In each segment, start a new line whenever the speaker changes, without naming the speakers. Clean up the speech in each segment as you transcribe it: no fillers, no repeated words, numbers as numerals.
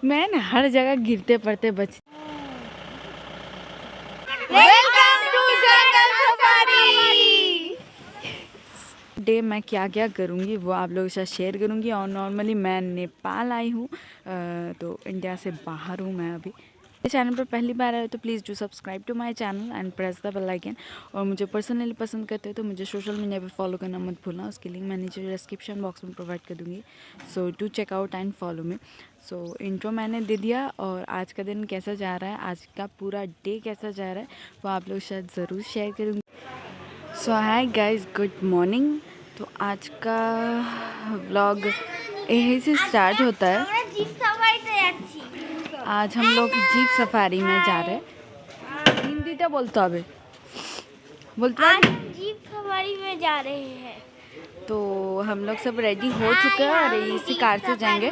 मैं ना हर जगह गिरते पड़ते बच। डे मैं क्या क्या करूँगी वो आप लोगों के साथ शेयर करूँगी। और नॉर्मली मैं नेपाल आई हूँ, तो इंडिया से बाहर हूँ मैं अभी। इस चैनल पर पहली बार आए हो तो please do subscribe to my channel and press the bell icon. और मुझे पर्सनली पसंद करते हो तो मुझे सोशल मीडिया पे फॉलो करना मत भूलना। उसकी लिंक मैं नीचे डिस्क्रिप्शन बॉक्स में प्रोवाइड कर दूँगी। So do check out and follow me. So intro मैंने दे दिया। और आज का दिन कैसा जा रहा है, आज का पूरा डे कैसा जा रहा है वो आप लोग शायद ज़रूर शेयर करूँगी। सो हाय गाइस, गुड मॉर्निंग। तो आज का व्लॉग यहीं से स्टार्ट होता है। आज हम लोग जीप सफारी में जा रहे हैं। हिंदी बोलते हैं बोलते
आज हम जीप सफारी में जा रहे हैं।
तो हम लोग सब रेडी हो चुके हैं और इसी कार से जाएंगे।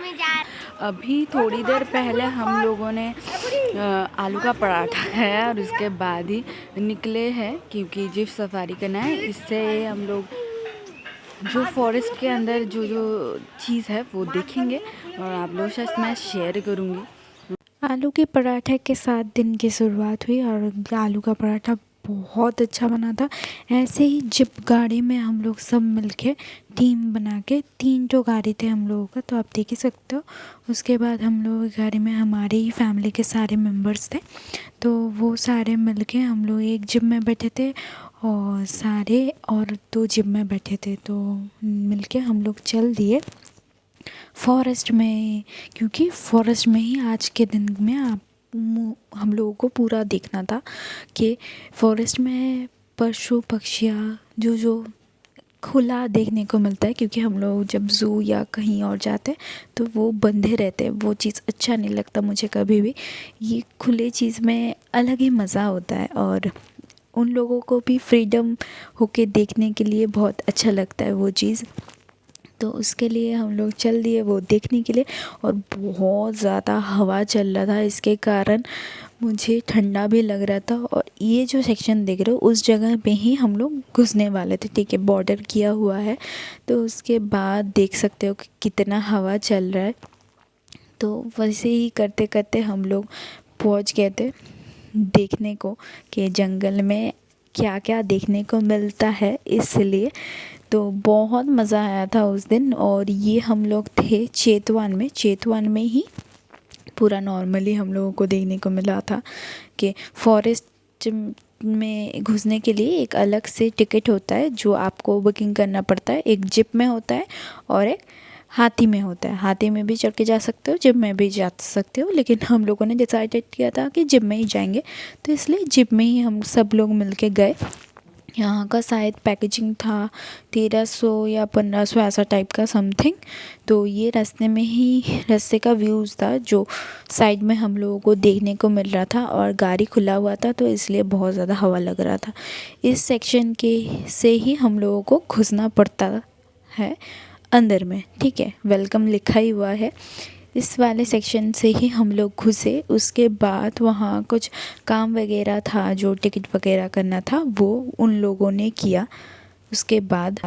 अभी थोड़ी देर पहले हम लोगों ने आलू का पराठा खाया और उसके बाद ही निकले हैं क्योंकि जीप सफारी करना है। इससे हम लोग जो फॉरेस्ट के अंदर जो चीज़ है वो देखेंगे और आप लोगों के साथ मैं शेयर करूँगी। आलू के पराठे के साथ दिन की शुरुआत हुई और आलू का पराठा बहुत अच्छा बना था। ऐसे ही जिप गाड़ी में हम लोग सब मिलके टीम बना के 3 गाड़ी थे हम लोगों का, तो आप देख ही सकते हो। उसके बाद हम लोग गाड़ी में हमारे ही फैमिली के सारे मेंबर्स थे, तो वो सारे मिलके हम लोग एक जिप में बैठे थे और सारे और 2 जिप में बैठे थे। तो मिलके हम लोग चल दिए फॉरेस्ट में, क्योंकि फॉरेस्ट में ही आज के दिन में हम लोगों को पूरा देखना था कि फॉरेस्ट में पशु पक्षियाँ जो खुला देखने को मिलता है। क्योंकि हम लोग जब ज़ू या कहीं और जाते हैं तो वो बंधे रहते हैं, वो चीज़ अच्छा नहीं लगता मुझे कभी भी। ये खुले चीज़ में अलग ही मज़ा होता है और उन लोगों को भी फ्रीडम होके देखने के लिए बहुत अच्छा लगता है वो चीज़। तो उसके लिए हम लोग चल दिए वो देखने के लिए। और बहुत ज़्यादा हवा चल रहा था, इसके कारण मुझे ठंडा भी लग रहा था। और ये जो सेक्शन देख रहे हो उस जगह पे ही हम लोग घुसने वाले थे, ठीक है, बॉर्डर किया हुआ है। तो उसके बाद देख सकते हो कि कितना हवा चल रहा है। तो वैसे ही करते करते हम लोग पहुंच गए थे देखने को कि जंगल में क्या क्या देखने को मिलता है, इसलिए तो बहुत मज़ा आया था उस दिन। और ये हम लोग थे चेतवन में ही पूरा नॉर्मली हम लोगों को देखने को मिला था कि फॉरेस्ट में घुसने के लिए एक अलग से टिकट होता है जो आपको बुकिंग करना पड़ता है। एक जिप में होता है और एक हाथी में होता है। हाथी में भी चढ़ के जा सकते हो, जिप में भी जा सकते हो, लेकिन हम लोगों ने डिसाइडेड किया था कि जिप में ही जाएंगे, तो इसलिए जिप में ही हम सब लोग मिल के गए। यहाँ का शायद पैकेजिंग था 1300 या 1500 ऐसा टाइप का समथिंग। तो ये रास्ते का व्यूज़ था जो साइड में हम लोगों को देखने को मिल रहा था। और गाड़ी खुला हुआ था तो इसलिए बहुत ज़्यादा हवा लग रहा था। इस सेक्शन के से ही हम लोगों को घुसना पड़ता है अंदर में, ठीक है, वेलकम लिखा ही हुआ है। इस वाले सेक्शन से ही हम लोग घुसे। उसके बाद वहाँ कुछ काम वगैरह था, जो टिकट वगैरह करना था वो उन लोगों ने किया। उसके बाद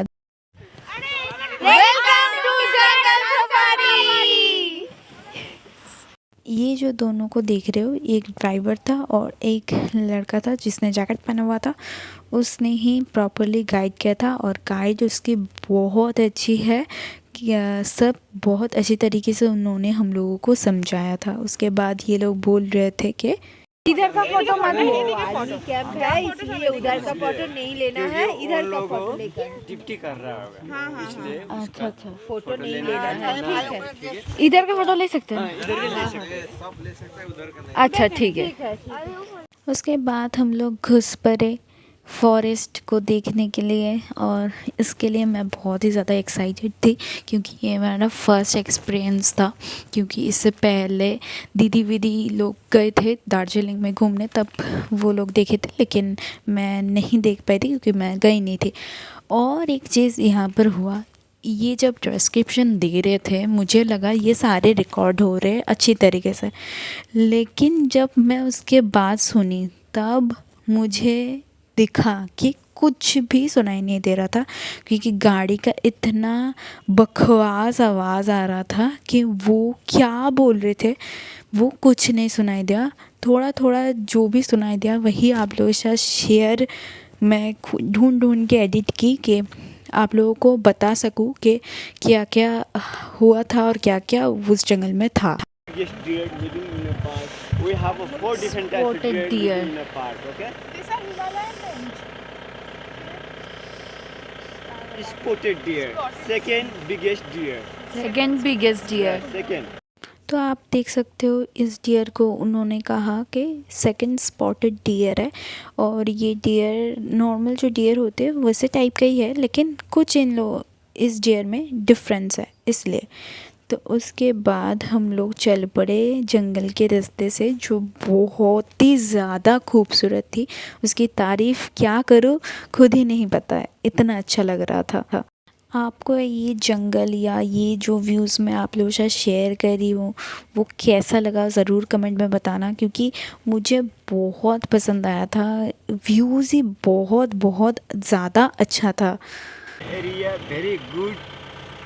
ये जो दोनों को देख रहे हो, एक ड्राइवर था और एक लड़का था जिसने जैकेट पहना हुआ था। उसने ही प्रॉपरली गाइड किया था और गाइड उसकी बहुत अच्छी है कि सब बहुत अच्छी तरीके से उन्होंने हम लोगों को समझाया था। उसके बाद ये लोग बोल रहे थे कि इधर का फोटो मत लो, कैंप है इसलिए उधर का फोटो नहीं लेना है, इधर का फोटो लेकर
ड्यूटी कर रहा होगा। हाँ, इसलिए
अच्छा
फोटो नहीं लेना है, ठीक है।
इधर का फोटो ले सकते हैं,
इधर भी ले सकते हैं, सब ले सकते हैं, उधर का नहीं।
अच्छा ठीक है। उसके बाद हम लोग घुस पड़े फॉरेस्ट को देखने के लिए। और इसके लिए मैं बहुत ही ज़्यादा एक्साइटेड थी क्योंकि ये मेरा फर्स्ट एक्सपीरियंस था। क्योंकि इससे पहले दीदी लोग गए थे दार्जिलिंग में घूमने, तब वो लोग देखे थे, लेकिन मैं नहीं देख पाई थी क्योंकि मैं गई नहीं थी। और एक चीज़ यहाँ पर हुआ, ये जब डिस्क्रिप्शन दे रहे थे मुझे लगा ये सारे रिकॉर्ड हो रहे हैं अच्छी तरीके से, लेकिन जब मैं उसके बाद सुनी तब मुझे दिखा कि कुछ भी सुनाई नहीं दे रहा था क्योंकि गाड़ी का इतना बकवास आवाज़ आ रहा था कि वो क्या बोल रहे थे वो कुछ नहीं सुनाई दिया। थोड़ा थोड़ा जो भी सुनाई दिया वही आप लोगों के साथ शेयर मैं ढूंढ के एडिट की कि आप लोगों को बता सकूं कि क्या क्या हुआ था और क्या क्या उस जंगल में था।
Biggest deer living in a park. We have a 4 different types of
Spotted
deer
deer.
living in a park. Okay.
These are Himalayan range.
Spotted deer. Second biggest deer.
Second biggest deer.
Second.
तो आप देख सकते हो इस dear को उन्होंने कहा कि सेकंड स्पॉटेड डियर है और ये डियर नॉर्मल जो डियर होते हैं वैसे टाइप का ही है लेकिन कुछ इन लोग इस डियर में डिफरेंस है इसलिए। तो उसके बाद हम लोग चल पड़े जंगल के रास्ते से जो बहुत ही ज़्यादा खूबसूरत थी। उसकी तारीफ़ क्या करूँ खुद ही नहीं पता है, इतना अच्छा लग रहा था। आपको ये जंगल या ये जो व्यूज़ मैं आप लोगों के साथ शेयर कर रही हूँ वो कैसा लगा ज़रूर कमेंट में बताना क्योंकि मुझे बहुत पसंद आया था। व्यूज़ ही बहुत बहुत ज़्यादा अच्छा था।
एरिया वेरी गुड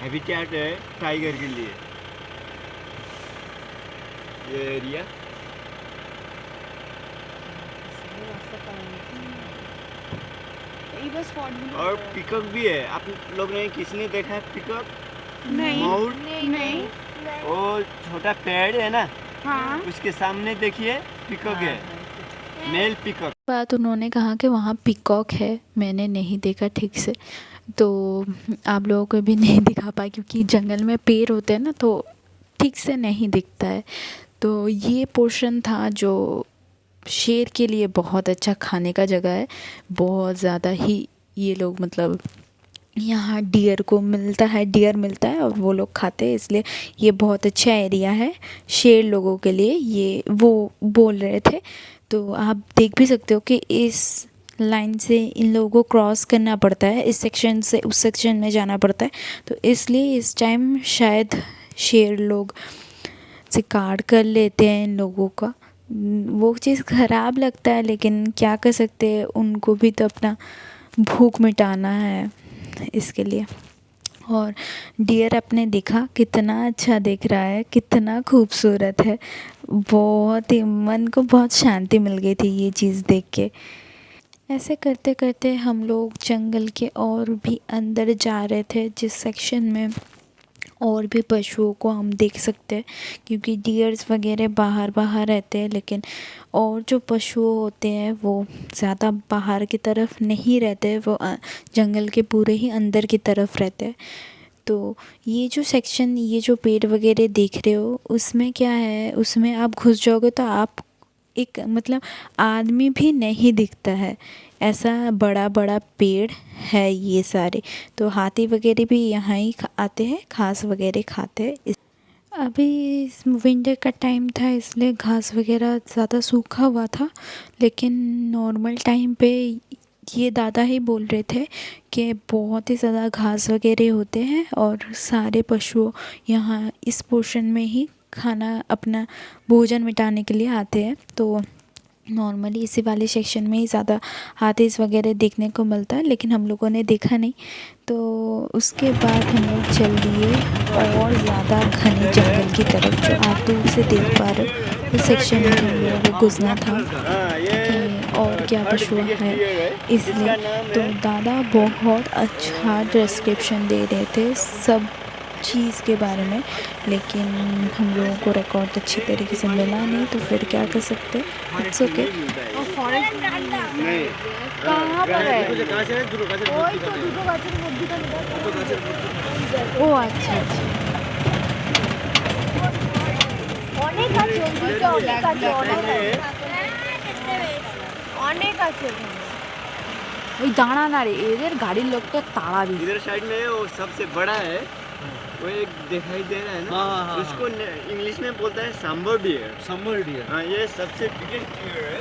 हैबिटेट है टाइगर के लिए ये एरिया। और पिकॉक भी है। आप लोग ने किसने देखा है पिकॉक?
नहीं
मोर
नहीं
वो छोटा पेड़ है ना
हाँ
उसके सामने देखिए पिकॉक है मेल पिकॉक।
बात उन्होंने कहा कि वहाँ पिकॉक है, मैंने नहीं देखा ठीक से तो आप लोगों को भी नहीं दिखा पाए क्योंकि जंगल में पेड़ होते हैं ना तो ठीक से नहीं दिखता है। तो ये पोर्शन था जो शेर के लिए बहुत अच्छा खाने का जगह है। बहुत ज़्यादा ही ये लोग मतलब यहाँ डियर मिलता है और वो लोग खाते हैं इसलिए ये बहुत अच्छा एरिया है शेर लोगों के लिए ये वो बोल रहे थे। तो आप देख भी सकते हो कि इस लाइन से इन लोगों को क्रॉस करना पड़ता है, इस सेक्शन से उस सेक्शन में जाना पड़ता है तो इसलिए इस टाइम शायद शेर लोग शिकार कर लेते हैं इन लोगों का। वो चीज़ ख़राब लगता है लेकिन क्या कर सकते हैं, उनको भी तो अपना भूख मिटाना है इसके लिए। और डियर अपने देखा कितना अच्छा दिख रहा है, कितना खूबसूरत है, बहुत ही मन को बहुत शांति मिल गई थी ये चीज़ देख के। ऐसे करते करते हम लोग जंगल के और भी अंदर जा रहे थे जिस सेक्शन में और भी पशुओं को हम देख सकते हैं क्योंकि डियर्स वगैरह बाहर रहते हैं लेकिन और जो पशु होते हैं वो ज़्यादा बाहर की तरफ नहीं रहते, वो जंगल के पूरे ही अंदर की तरफ रहते हैं। तो ये जो सेक्शन ये जो पेड़ वगैरह देख रहे हो उसमें क्या है, उसमें आप घुस जाओगे तो आप एक मतलब आदमी भी नहीं दिखता है, ऐसा बड़ा बड़ा पेड़ है ये सारे। तो हाथी वगैरह भी यहाँ ही आते हैं, घास वगैरह खाते हैं। अभी विंटर का टाइम था इसलिए घास वगैरह ज़्यादा सूखा हुआ था लेकिन नॉर्मल टाइम पे ये दादा ही बोल रहे थे कि बहुत ही ज़्यादा घास वगैरह होते हैं और सारे पशु यहाँ इस पोर्शन में ही खाना अपना भोजन मिटाने के लिए आते हैं। तो नॉर्मली इसी वाले सेक्शन में ही ज़्यादा हाथी वगैरह देखने को मिलता है लेकिन हम लोगों ने देखा नहीं। तो उसके बाद हम लोग चल दिए और ज़्यादा घने जंगल की तरफ जो आप दूर से देख पा रहे हो उस सेक्शन में हम लोगों को गुजरना था कि और क्या पशु है इसलिए। तो दादा बहुत अच्छा डिस्क्रिप्शन दे रहे थे सब चीज़ के बारे में लेकिन हम लोगों को रिकॉर्ड अच्छी तरीके से मिला नहीं तो फिर क्या कर सकते, इट्स ओके।
कहाँ पर है
ও আচ্ছা আচ্ছা
অনেক আছে ওইদিকে অনেক আছে অনেক আছে
ওই দাঁড়া না রে এদের গাড়ির লোকটা তাড়াবি।
इधर साइड में वो सबसे बड़ा है वो एक दिखाई दे रहा है ना उसको इंग्लिश में बोलता है सांबर डियर। हाँ ये सबसे बिगेस्ट डियर है,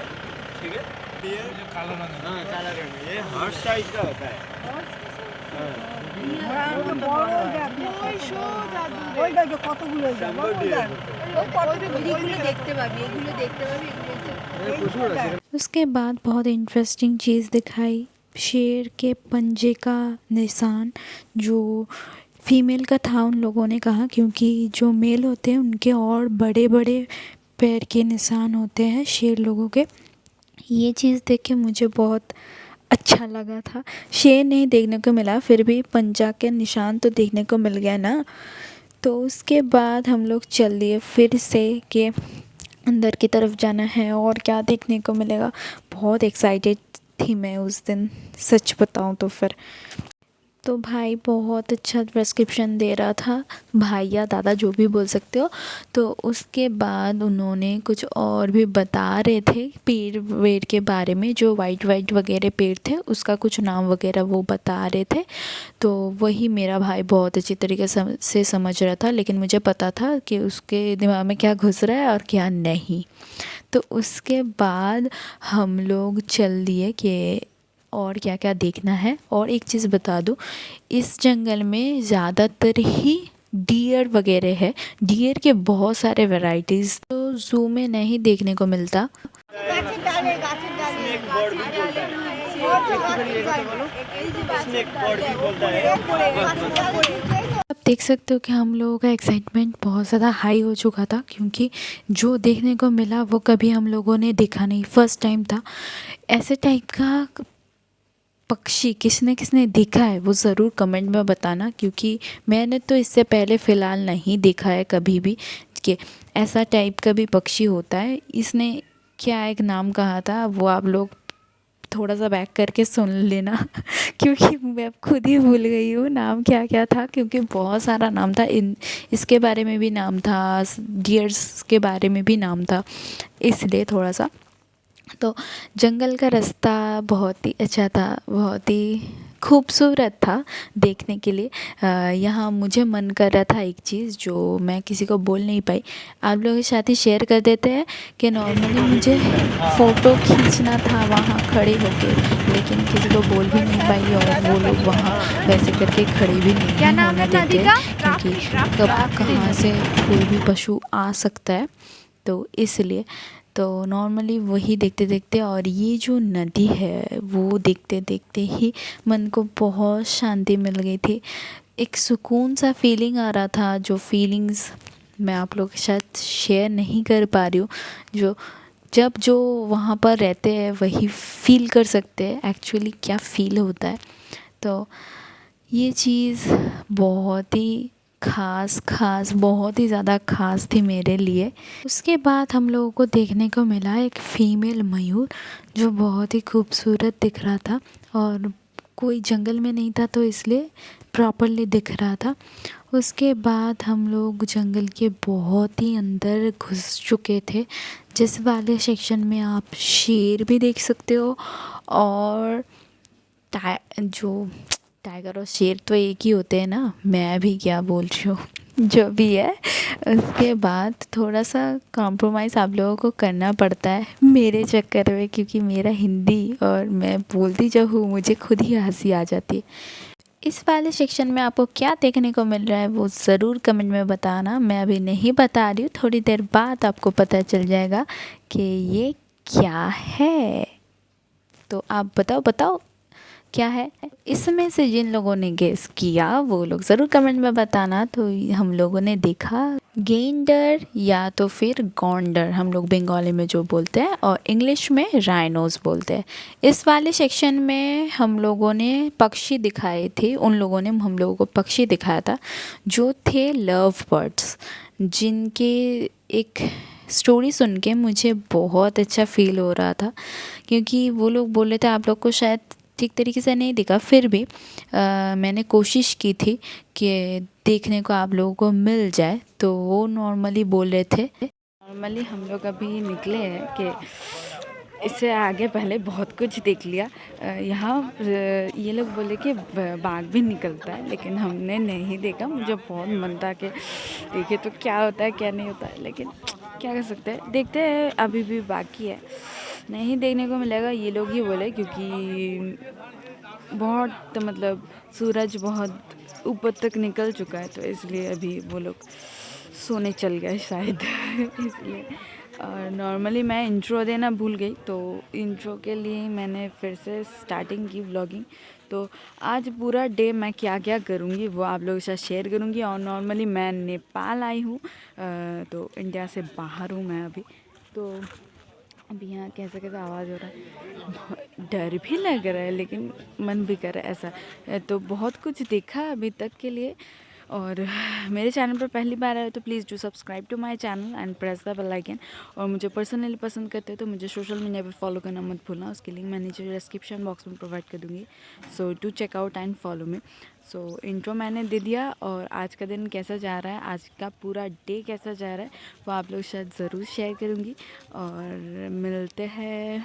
ठीक है। डियर जो काला रंग है, हाँ काला रंग है, ये हर साइज का होता है।
उसके बाद बहुत इंटरेस्टिंग चीज़ दिखाई
शेर के पंजे का निशान जो फीमेल का था उन लोगों ने कहा, क्योंकि जो मेल होते हैं उनके और बड़े बड़े पैर के निशान होते हैं शेर लोगों के। ये चीज़ देख के मुझे बहुत अच्छा लगा था। शेर नहीं देखने को मिला, फिर भी पंजा के निशान तो देखने को मिल गया ना। तो उसके बाद हम लोग चल दिए फिर से कि अंदर की तरफ जाना है और क्या देखने को मिलेगा। बहुत एक्साइटेड थी मैं उस दिन, सच बताऊं तो। फिर तो भाई बहुत अच्छा प्रेस्क्रिप्शन दे रहा था, भाई या दादा जो भी बोल सकते हो। तो उसके बाद उन्होंने कुछ और भी बता रहे थे पेड़ वेड़ के बारे में, जो वाइट वाइट वगैरह पेड़ थे उसका कुछ नाम वगैरह वो बता रहे थे। तो वही मेरा भाई बहुत अच्छी तरीके से समझ रहा था, लेकिन मुझे पता था कि उसके दिमाग में क्या घुस रहा है और क्या नहीं। तो उसके बाद हम लोग चल दिए कि और क्या क्या देखना है। और एक चीज़ बता दूँ, इस जंगल में ज़्यादातर ही डियर वगैरह है। डियर के बहुत सारे वैरायटीज़ तो ज़ू में नहीं देखने को मिलता। आप देख सकते हो कि हम लोगों का एक्साइटमेंट बहुत ज़्यादा हाई हो चुका था, क्योंकि जो देखने को मिला वो कभी हम लोगों ने देखा नहीं, फर्स्ट टाइम था। ऐसे टाइप का पक्षी किसने देखा है वो ज़रूर कमेंट में बताना, क्योंकि मैंने तो इससे पहले फ़िलहाल नहीं देखा है कभी भी कि ऐसा टाइप का भी पक्षी होता है। इसने क्या एक नाम कहा था वो आप लोग थोड़ा सा बैक करके सुन लेना क्योंकि मैं खुद ही भूल गई हूँ नाम क्या क्या था, क्योंकि बहुत सारा नाम था। इसके बारे में भी नाम था, डियर्स के बारे में भी नाम था, इसलिए थोड़ा सा। तो जंगल का रास्ता बहुत ही अच्छा था, बहुत ही खूबसूरत था देखने के लिए। यहाँ मुझे मन कर रहा था एक चीज़ जो मैं किसी को बोल नहीं पाई, आप लोगों के साथ ही शेयर कर देते हैं कि नॉर्मली मुझे फ़ोटो खींचना था वहाँ खड़े होके, लेकिन किसी को बोल भी नहीं पाई और वो लोग वहाँ वैसे करके खड़े भी नहीं होने देते, क्योंकि कब कहाँ से कोई भी पशु आ सकता है। तो इसलिए तो नॉर्मली वही देखते देखते, और ये जो नदी है वो देखते देखते ही मन को बहुत शांति मिल गई थी। एक सुकून सा फीलिंग आ रहा था, जो फीलिंग्स मैं आप लोगों के साथ शेयर नहीं कर पा रही हूँ। जो वहाँ पर रहते हैं वही फील कर सकते हैं एक्चुअली क्या फ़ील होता है। तो ये चीज़ बहुत ही ख़ास बहुत ही ज़्यादा ख़ास थी मेरे लिए। उसके बाद हम लोगों को देखने को मिला एक फ़ीमेल मयूर, जो बहुत ही खूबसूरत दिख रहा था, और कोई जंगल में नहीं था तो इसलिए प्रॉपरली दिख रहा था। उसके बाद हम लोग जंगल के बहुत ही अंदर घुस चुके थे, जिस वाले सेक्शन में आप शेर भी देख सकते हो, और टाइगर और शेर तो एक ही होते हैं ना, मैं भी क्या बोल रही हूँ जो भी है। उसके बाद थोड़ा सा कॉम्प्रोमाइज़ आप लोगों को करना पड़ता है मेरे चक्कर में, क्योंकि मेरा हिंदी और मैं बोलती जो हूँ मुझे खुद ही हंसी आ जाती है। इस वाले सेक्शन में आपको क्या देखने को मिल रहा है वो ज़रूर कमेंट में बताना। मैं अभी नहीं बता रही हूँ, थोड़ी देर बाद आपको पता चल जाएगा कि ये क्या है। तो आप बताओ क्या है। इसमें से जिन लोगों ने गेस किया वो लोग ज़रूर कमेंट में बताना। तो हम लोगों ने देखा गेंडर या तो फिर गौंडर, हम लोग बंगाली में जो बोलते हैं, और इंग्लिश में राइनोस बोलते हैं। इस वाले सेक्शन में हम लोगों ने पक्षी दिखाए थे, उन लोगों ने हम लोगों को पक्षी दिखाया था जो थे लव बर्ड्स, जिनके एक स्टोरी सुन के मुझे बहुत अच्छा फ़ील हो रहा था, क्योंकि वो लोग बोल रहे थे, आप लोग को शायद ठीक तरीके से नहीं दिखा, फिर भी मैंने कोशिश की थी कि देखने को आप लोगों को मिल जाए। तो वो नॉर्मली बोल रहे थे,
नॉर्मली हम लोग अभी निकले हैं कि इससे आगे पहले बहुत कुछ देख लिया। यहाँ ये लोग बोले कि बाघ भी निकलता है, लेकिन हमने नहीं देखा। मुझे बहुत मन था कि देखे तो क्या होता है क्या नहीं होता है, लेकिन क्या कर सकते हैं, देखते हैं। अभी भी बाकी है, नहीं देखने को मिलेगा ये लोग ही बोले, क्योंकि बहुत मतलब सूरज बहुत ऊपर तक निकल चुका है, तो इसलिए अभी वो लोग सोने चल गए शायद इसलिए नॉर्मली मैं इंट्रो देना भूल गई, तो इंट्रो के लिए मैंने फिर से स्टार्टिंग की व्लॉगिंग। तो आज पूरा डे मैं क्या क्या करूँगी वो आप लोगों के साथ शेयर करूँगी। और नॉर्मली मैं नेपाल आई हूँ, तो इंडिया से बाहर हूँ मैं अभी। तो अभी यहाँ कैसा कैसा आवाज़ हो रहा है, डर भी लग रहा है लेकिन मन भी कर रहा है ऐसा। तो बहुत कुछ देखा अभी तक के लिए। और मेरे चैनल पर पहली बार आए तो please do subscribe to my channel and press the bell icon. और मुझे पर्सनली पसंद करते हो तो मुझे सोशल मीडिया पे फॉलो करना मत भूलना, उसकी लिंक मैं नीचे डिस्क्रिप्शन बॉक्स में प्रोवाइड कर दूँगी। So do check out and follow me. So intro मैंने दे दिया, और आज का दिन कैसा जा रहा है, आज का पूरा डे कैसा जा रहा है वो आप लोग शायद ज़रूर शेयर करूँगी। और मिलते हैं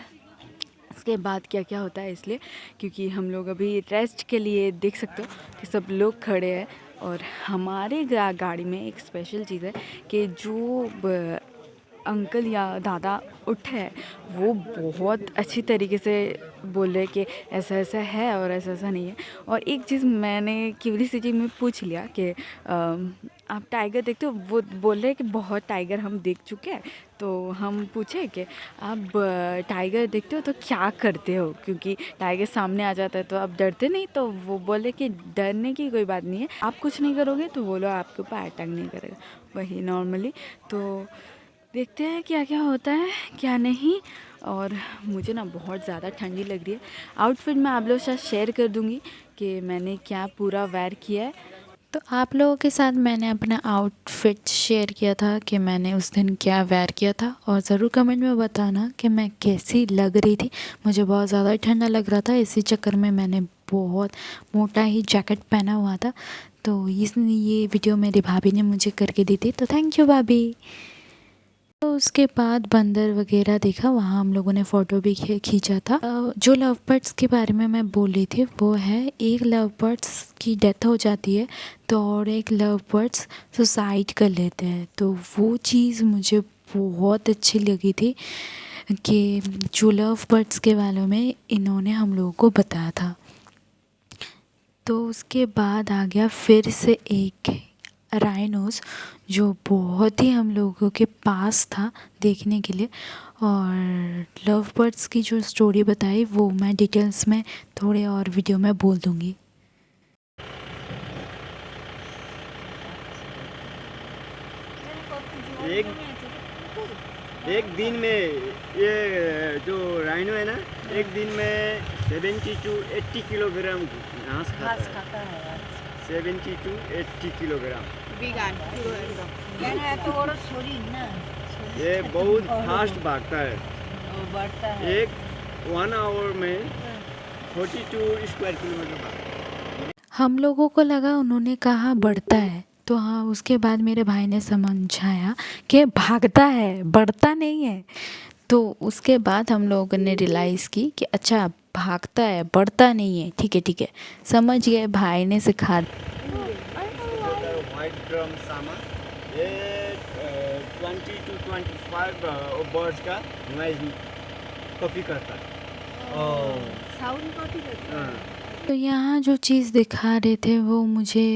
उसके बाद क्या क्या होता है, इसलिए क्योंकि हम लोग अभी रेस्ट के लिए देख सकते हो कि सब लोग खड़े हैं। और हमारे गाड़ी में एक स्पेशल चीज़ है कि जो अंकल या दादा उठे हैं वो बहुत अच्छी तरीके से बोल रहे कि ऐसा ऐसा है और ऐसा ऐसा नहीं है। और एक चीज़ मैंने क्यूरियोसिटी में पूछ लिया कि आप टाइगर देखते हो, वो बोल रहे कि बहुत टाइगर हम देख चुके हैं। तो हम पूछे कि आप टाइगर देखते हो तो क्या करते हो, क्योंकि टाइगर सामने आ जाता है तो आप डरते नहीं। तो वो बोले कि डरने की कोई बात नहीं है, आप कुछ नहीं करोगे तो वो लोग आपके ऊपर अटैक नहीं करेगा, वही नॉर्मली। तो देखते हैं क्या क्या होता है क्या नहीं। और मुझे ना बहुत ज़्यादा ठंडी लग रही है। आउटफिट मैं आप लोगों के साथ शेयर कर दूँगी कि मैंने क्या पूरा वेयर किया है।
तो आप लोगों के साथ मैंने अपना आउटफिट शेयर किया था कि मैंने उस दिन क्या वेयर किया था, और ज़रूर कमेंट में बताना कि मैं कैसी लग रही थी। मुझे बहुत ज़्यादा ठंडा लग रहा था, इसी चक्कर में मैंने बहुत मोटा ही जैकेट पहना हुआ था। तो ये वीडियो मेरी भाभी ने मुझे करके दी थी, तो थैंक यू भाभी। तो उसके बाद बंदर वगैरह देखा, वहाँ हम लोगों ने फ़ोटो भी खींचा था। जो लव बर्ड्स के बारे में मैं बोल रही थी वो है, एक लव बर्ड्स की डेथ हो जाती है तो और एक लव बर्ड्स सुसाइड कर लेते हैं। तो वो चीज़ मुझे बहुत अच्छी लगी थी कि जो लव बर्ड्स के बारे में इन्होंने हम लोगों को बताया था। तो उसके बाद आ गया फिर से एक राइनोस, जो बहुत ही हम लोगों के पास था देखने के लिए। और लव बर्ड्स की जो स्टोरी बताई वो मैं डिटेल्स में थोड़े और वीडियो में बोल दूँगी।
एक दिन में ये जो राइनो है ना, एक दिन में 70 to 80 किलोग्राम घास खाता है। 70 to 80 किलोग्राम। ये बहुत फास्ट भागता है। एक 1 आवर में 42 स्क्वायर किलोमीटर भागता है।
हम लोगों को लगा उन्होंने कहा बढ़ता है, तो हाँ उसके बाद मेरे भाई ने समझाया कि भागता है बढ़ता नहीं है। तो उसके बाद हम लोगों ने रियलाइज़ की कि अच्छा भागता है बढ़ता नहीं है, ठीक है समझ गए, भाई ने सिखा।
व्हाइट ड्रम सामा, ये 20 to 25 बर्ड्स का नॉइज कॉपी करता है।
साउंड कॉपी करता है।
तो यहाँ जो चीज़ दिखा रहे थे वो मुझे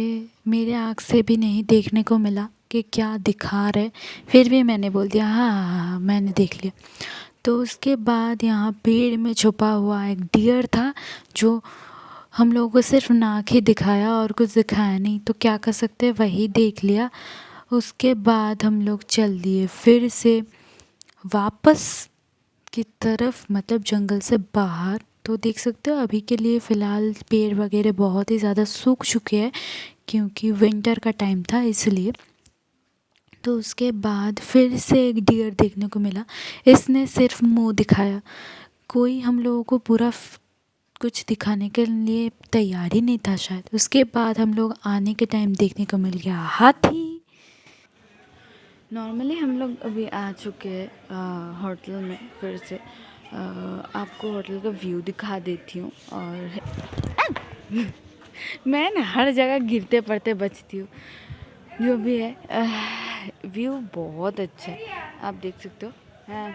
मेरे आँख से भी नहीं देखने को मिला कि क्या दिखा रहे, फिर भी मैंने बोल दिया हाँ मैंने देख लिया। तो उसके बाद यहाँ पेड़ में छुपा हुआ एक डियर था, जो हम लोगों को सिर्फ नाक ही दिखाया और कुछ दिखाया नहीं, तो क्या कर सकते, वही देख लिया। उसके बाद हम लोग चल दिए फिर से वापस की तरफ, मतलब जंगल से बाहर। तो देख सकते हो अभी के लिए फ़िलहाल पेड़ वगैरह बहुत ही ज़्यादा सूख चुके हैं क्योंकि विंटर का टाइम था इसलिए। तो उसके बाद फिर से एक डियर देखने को मिला, इसने सिर्फ मुंह दिखाया, कोई हम लोगों को पूरा कुछ दिखाने के लिए तैयार ही नहीं था शायद। उसके बाद हम लोग आने के टाइम देखने को मिल गया हाथी।
नॉर्मली हम लोग अभी आ चुके हैं होटल में। फिर से आपको होटल का व्यू दिखा देती हूँ। और मैं ना हर जगह गिरते पड़ते बचती हूँ, जो भी है व्यू बहुत अच्छा है, आप देख सकते हो। हाँ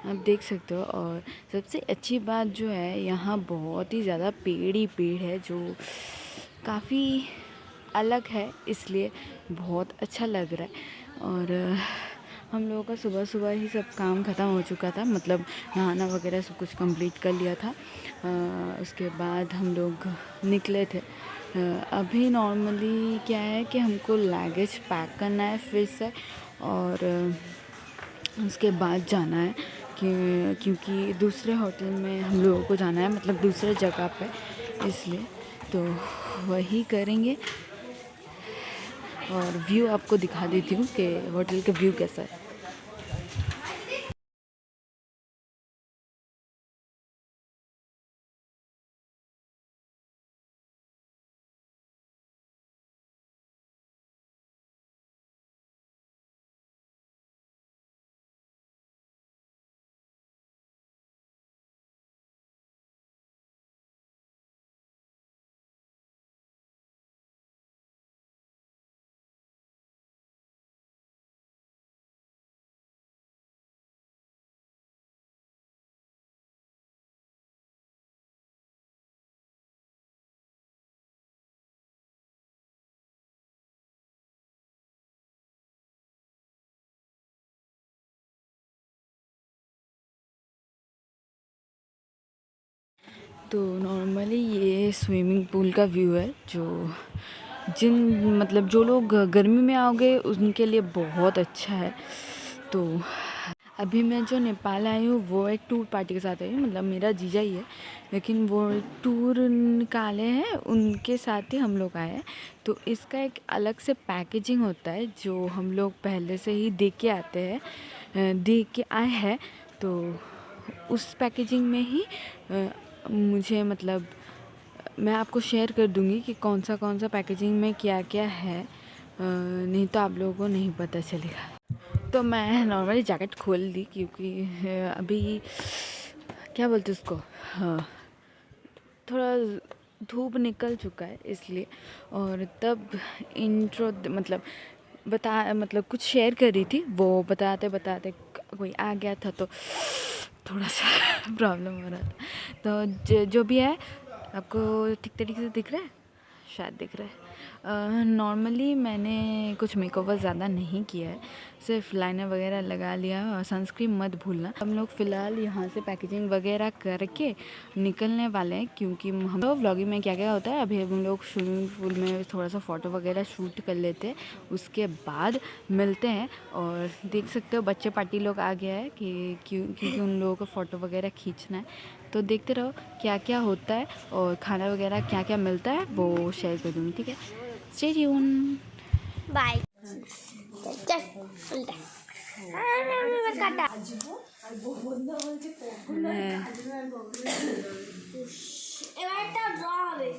आप देख सकते हो। और सबसे अच्छी बात जो है यहाँ बहुत ही ज़्यादा पेड़ ही पेड़ है, जो काफ़ी अलग है, इसलिए बहुत अच्छा लग रहा है। और हम लोगों का सुबह सुबह ही सब काम ख़त्म हो चुका था, मतलब नहाना वगैरह सब कुछ कंप्लीट कर लिया था। उसके बाद हम लोग निकले थे। अभी नॉर्मली क्या है कि हमको लगेज पैक करना है फिर से, और उसके बाद जाना है क्योंकि दूसरे होटल में हम लोगों को जाना है, मतलब दूसरे जगह पे, इसलिए तो वही करेंगे। और व्यू आपको दिखा देती हूँ कि होटल का व्यू कैसा है। तो नॉर्मली ये स्विमिंग पूल का व्यू है, जो लोग गर्मी में आओगे उनके लिए बहुत अच्छा है। तो अभी मैं जो नेपाल आई हूँ वो एक टूर पार्टी के साथ आई हूँ, मतलब मेरा जीजा ही है, लेकिन वो टूर निकाले हैं, उनके साथ ही हम लोग आए हैं। तो इसका एक अलग से पैकेजिंग होता है जो हम लोग पहले से ही दे के आए हैं। तो उस पैकेजिंग में ही मुझे, मतलब मैं आपको शेयर कर दूँगी कि कौन सा पैकेजिंग में क्या क्या है, नहीं तो आप लोगों को नहीं पता चलेगा। तो मैं नॉर्मली जैकेट खोल दी क्योंकि अभी क्या बोलते उसको, हाँ, थोड़ा धूप निकल चुका है इसलिए। और तब इंट्रो मतलब कुछ शेयर कर रही थी, वो बताते बताते कोई आ गया था तो थोड़ा सा प्रॉब्लम हो रहा था। तो जो भी है आपको ठीक तरीके से दिख रहा है, शायद दिख रहा है। नॉर्मली मैंने कुछ मेकओवर ज़्यादा नहीं किया है, सिर्फ लाइनर वगैरह लगा लिया, और सनस्क्रीन मत भूलना। हम लोग फ़िलहाल यहाँ से पैकेजिंग वगैरह करके निकलने वाले हैं, क्योंकि हम लोग व्लॉगिंग में क्या क्या होता है, अभी हम लोग स्विमिंग पूल में थोड़ा सा फ़ोटो वगैरह शूट कर लेते हैं, उसके बाद मिलते हैं। और देख सकते हो बच्चे पार्टी लोग आ गया है क्योंकि उन लोगों को फ़ोटो वगैरह खींचना है। तो देखते रहो क्या क्या होता है और खाना वगैरह क्या क्या मिलता है वो शेयर कर दूँगी, ठीक है। Stay tune.
बाय। चल उल्टा। मैं काटा। এবার একটা ড্র হবে।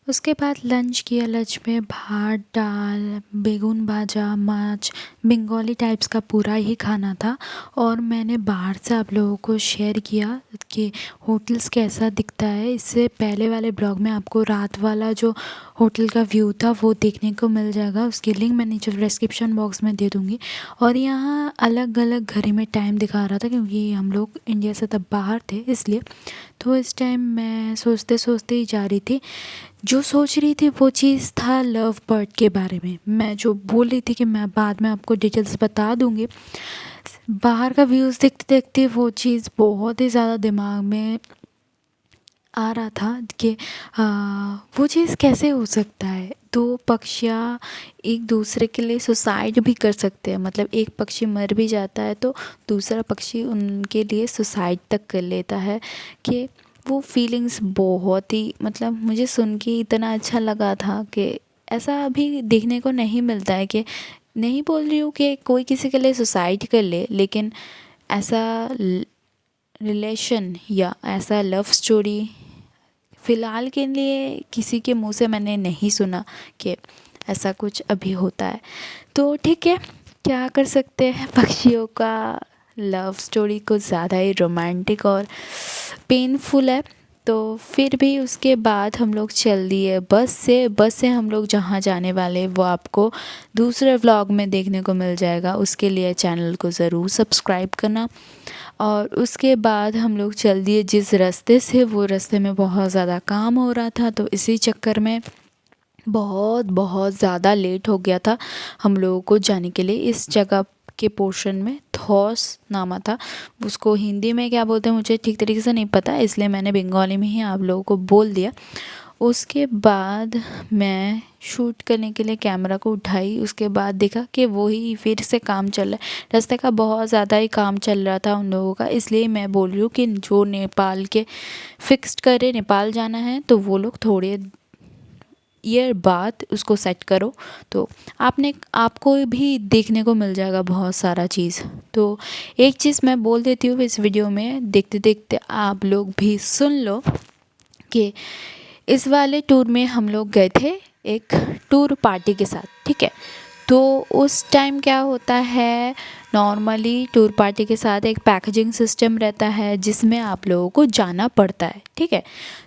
उसके बाद लंच किया। लंच में भात, दाल, बेगुन भाजा, माछ, बंगाली टाइप्स का पूरा ही खाना था। और मैंने बाहर से आप लोगों को शेयर किया कि होटल्स कैसा दिखता है। इससे पहले वाले ब्लॉग में आपको रात वाला जो होटल का व्यू था वो देखने को मिल जाएगा, उसकी लिंक मैं नीचे डिस्क्रिप्शन बॉक्स में दे दूँगी। और यहाँ अलग अलग घड़ी में टाइम दिखा रहा था क्योंकि हम लोग इंडिया से तब बाहर थे इसलिए। तो इस टाइम मैं सोचते सोचते ही जा रही थी। जो सोच रही थी वो चीज़ था लव बर्ड के बारे में। मैं जो बोल रही थी कि मैं बाद में आपको डिटेल्स बता दूँगी। बाहर का व्यूज़ देखते देखते वो चीज़ बहुत ही ज़्यादा दिमाग में आ रहा था कि वो चीज़ कैसे हो सकता है। दो पक्षियाँ एक दूसरे के लिए सुसाइड भी कर सकते हैं, मतलब एक पक्षी मर भी जाता है तो दूसरा पक्षी उनके लिए सुसाइड तक कर लेता है। कि वो फीलिंग्स बहुत ही, मतलब मुझे सुन के इतना अच्छा लगा था कि ऐसा अभी देखने को नहीं मिलता है। कि नहीं बोल रही हूँ कि कोई किसी के लिए सुसाइड कर ले, लेकिन ऐसा रिलेशन या ऐसा लव स्टोरी फ़िलहाल के लिए किसी के मुंह से मैंने नहीं सुना कि ऐसा कुछ अभी होता है। तो ठीक है, क्या कर सकते हैं, पक्षियों का लव स्टोरी कुछ ज़्यादा ही रोमांटिक और पेनफुल है। तो फिर भी उसके बाद हम लोग चल दिए बस से हम लोग जहाँ जाने वाले वो आपको दूसरे व्लॉग में देखने को मिल जाएगा। उसके लिए चैनल को ज़रूर सब्सक्राइब करना। और उसके बाद हम लोग चल दिए जिस रास्ते से, वो रास्ते में बहुत ज़्यादा काम हो रहा था तो इसी चक्कर में बहुत ज़्यादा लेट हो गया था हम लोगों को जाने के लिए। इस जगह के पोर्शन में धौस नामा था। उसको हिंदी में क्या बोलते हैं मुझे ठीक तरीके से नहीं पता, इसलिए मैंने बंगाली में ही आप लोगों को बोल दिया। उसके बाद मैं शूट करने के लिए कैमरा को उठाई, उसके बाद देखा कि वही फिर से काम चल रहा है। रास्ते का बहुत ज़्यादा ही काम चल रहा था उन लोगों का, इसलिए मैं बोल रही हूँ कि जो नेपाल के फिक्स्ड करे, नेपाल जाना है तो वो लोग थोड़े ईयर बाद उसको सेट करो, तो आपको भी देखने को मिल जाएगा बहुत सारा चीज़। तो एक चीज़ मैं बोल देती हूँ इस वीडियो में, देखते देखते आप लोग भी सुन लो कि इस वाले टूर में हम लोग गए थे एक टूर पार्टी के साथ, ठीक है। तो उस टाइम क्या होता है, नॉर्मली टूर पार्टी के साथ एक पैकेजिंग सिस्टम रहता है जिसमें आप लोगों को जाना पड़ता है, ठीक है।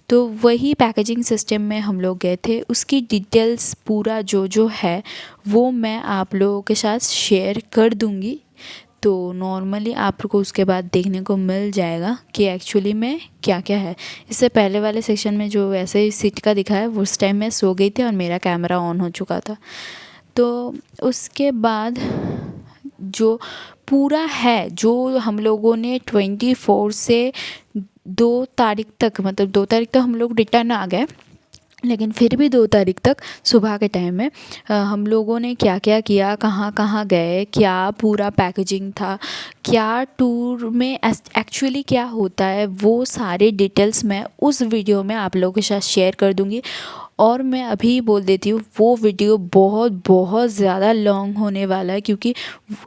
तो वही पैकेजिंग सिस्टम में हम लोग गए थे। उसकी डिटेल्स पूरा जो है वो मैं आप लोगों के साथ शेयर कर दूँगी। तो नॉर्मली आपको उसके बाद देखने को मिल जाएगा कि एक्चुअली में क्या क्या है। इससे पहले वाले सेक्शन में जो वैसे सीट का दिखा है, उस टाइम मैं सो गई थी और मेरा कैमरा ऑन हो चुका था। तो उसके बाद जो पूरा है, जो हम लोगों ने 24 से 2 तारीख तक, मतलब 2 तारीख तो हम लोग रिटर्न आ गए, लेकिन फिर भी 2 तारीख तक सुबह के टाइम में हम लोगों ने क्या क्या किया, कहाँ कहाँ गए, क्या पूरा पैकेजिंग था, क्या टूर में एक्चुअली क्या होता है, वो सारे डिटेल्स मैं उस वीडियो में आप लोगों के साथ शेयर कर दूँगी। और मैं अभी बोल देती हूँ वो वीडियो बहुत ज़्यादा लॉन्ग होने वाला है, क्योंकि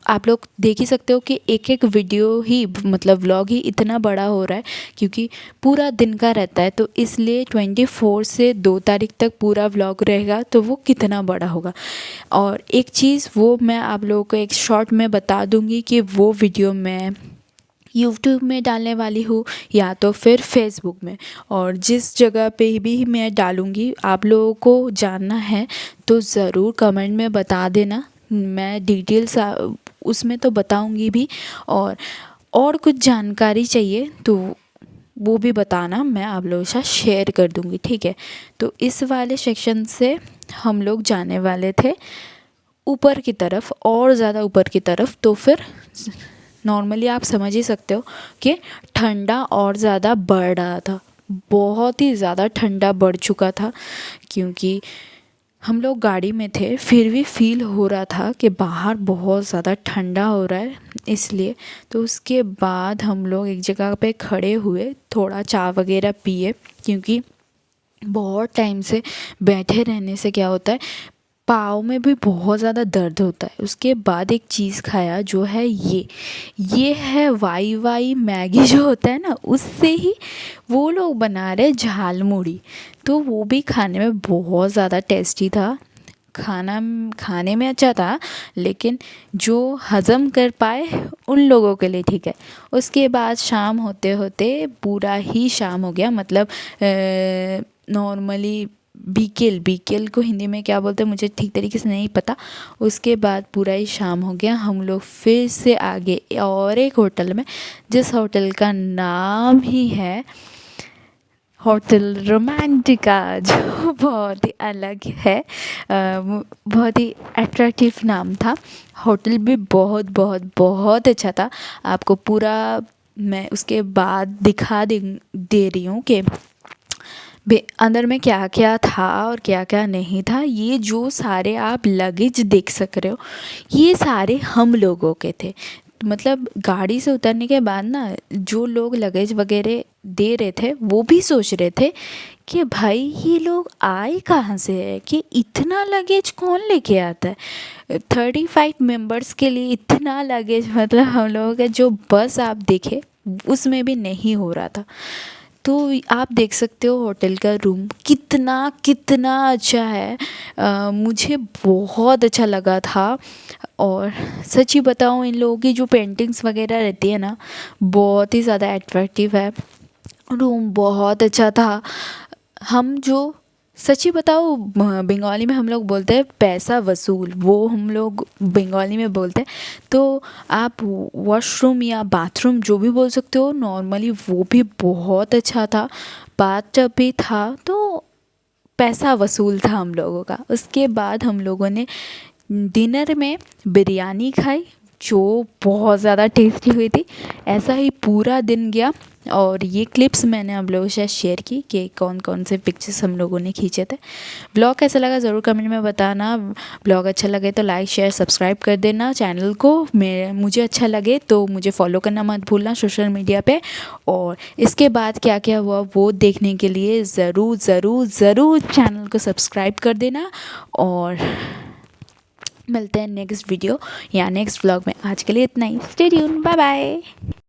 आप लोग देख ही सकते हो कि एक एक वीडियो ही, मतलब व्लॉग ही इतना बड़ा हो रहा है क्योंकि पूरा दिन का रहता है। तो इसलिए 24 से 2 तारीख तक पूरा व्लॉग रहेगा, तो वो कितना बड़ा होगा। और एक चीज़ वो मैं आप लोगों को एक शॉर्ट में बता दूँगी कि वो वीडियो मैं यूट्यूब में डालने वाली हूँ या तो फिर फेसबुक में, और जिस जगह पे भी मैं डालूँगी आप लोगों को जानना है तो ज़रूर कमेंट में बता देना। मैं डिटेल्स उसमें तो बताऊँगी भी, और कुछ जानकारी चाहिए तो वो भी बताना, मैं आप लोगों के साथ शेयर कर दूँगी, ठीक है। तो इस वाले सेक्शन से हम लोग जाने वाले थे ऊपर की तरफ, और ज़्यादा ऊपर की तरफ। तो फिर नॉर्मली आप समझ ही सकते हो कि ठंडा और ज़्यादा बढ़ रहा था, बहुत ही ज़्यादा ठंडा बढ़ चुका था, क्योंकि हम लोग गाड़ी में थे फिर भी फील हो रहा था कि बाहर बहुत ज़्यादा ठंडा हो रहा है, इसलिए। तो उसके बाद हम लोग एक जगह पे खड़े हुए, थोड़ा चाय वगैरह पिए, क्योंकि बहुत टाइम से बैठे रहने से क्या होता है, पाँव में भी बहुत ज़्यादा दर्द होता है। उसके बाद एक चीज़ खाया जो है ये है वाई मैगी जो होता है ना, उससे ही वो लोग बना रहे झालमुड़ी। तो वो भी खाने में बहुत ज़्यादा टेस्टी था, खाने में अच्छा था, लेकिन जो हज़म कर पाए उन लोगों के लिए ठीक है। उसके बाद शाम होते होते पूरा ही शाम हो गया, मतलब नॉर्मली बीकेल को हिंदी में क्या बोलते हैं मुझे ठीक तरीके से नहीं पता। उसके बाद पूरा ही शाम हो गया, हम लोग फिर से आगे और एक होटल में, जिस होटल का नाम ही है होटल रोमांटिका, जो बहुत ही अलग है, बहुत ही अट्रैक्टिव नाम था। होटल भी बहुत अच्छा था। आपको पूरा मैं उसके बाद दिखा दे रही हूँ कि अंदर में क्या क्या था और क्या क्या नहीं था। ये जो सारे आप लगेज देख सक रहे हो, ये सारे हम लोगों के थे। मतलब गाड़ी से उतरने के बाद ना, जो लोग लगेज वगैरह दे रहे थे वो भी सोच रहे थे कि भाई ये लोग आए कहाँ से है, कि इतना लगेज कौन लेके आता है। 35 मेंबर्स के लिए इतना लगेज, मतलब हम लोगों का जो बस आप देखे उसमें भी नहीं हो रहा था। तो आप देख सकते हो होटल का रूम कितना अच्छा है। मुझे बहुत अच्छा लगा था। और सच ही बताऊँ, इन लोगों की जो पेंटिंग्स वगैरह रहती है ना, बहुत ही ज़्यादा अट्रैक्टिव है। रूम बहुत अच्छा था। हम जो सच ही बताओ, बंगाली में हम लोग बोलते हैं पैसा वसूल, वो हम लोग बंगाली में बोलते हैं। तो आप वॉशरूम या बाथरूम जो भी बोल सकते हो, नॉर्मली वो भी बहुत अच्छा था। बाथटब भी था, तो पैसा वसूल था हम लोगों का। उसके बाद हम लोगों ने डिनर में बिरयानी खाई, जो बहुत ज़्यादा टेस्टी हुई थी। ऐसा ही पूरा दिन गया और ये क्लिप्स मैंने आप लोगों के साथ शेयर की कि कौन कौन से पिक्चर्स हम लोगों ने खींचे थे। ब्लॉग कैसा लगा ज़रूर कमेंट में बताना। ब्लॉग अच्छा लगे तो लाइक शेयर सब्सक्राइब कर देना चैनल को। मुझे अच्छा लगे तो मुझे फॉलो करना मत भूलना सोशल मीडिया पे। और इसके बाद क्या क्या हुआ वो देखने के लिए ज़रूर ज़रूर ज़रूर चैनल को सब्सक्राइब कर देना। और मिलते हैं नेक्स्ट वीडियो या नेक्स्ट व्लॉग में। आज के लिए इतना ही। Stay tune, bye bye.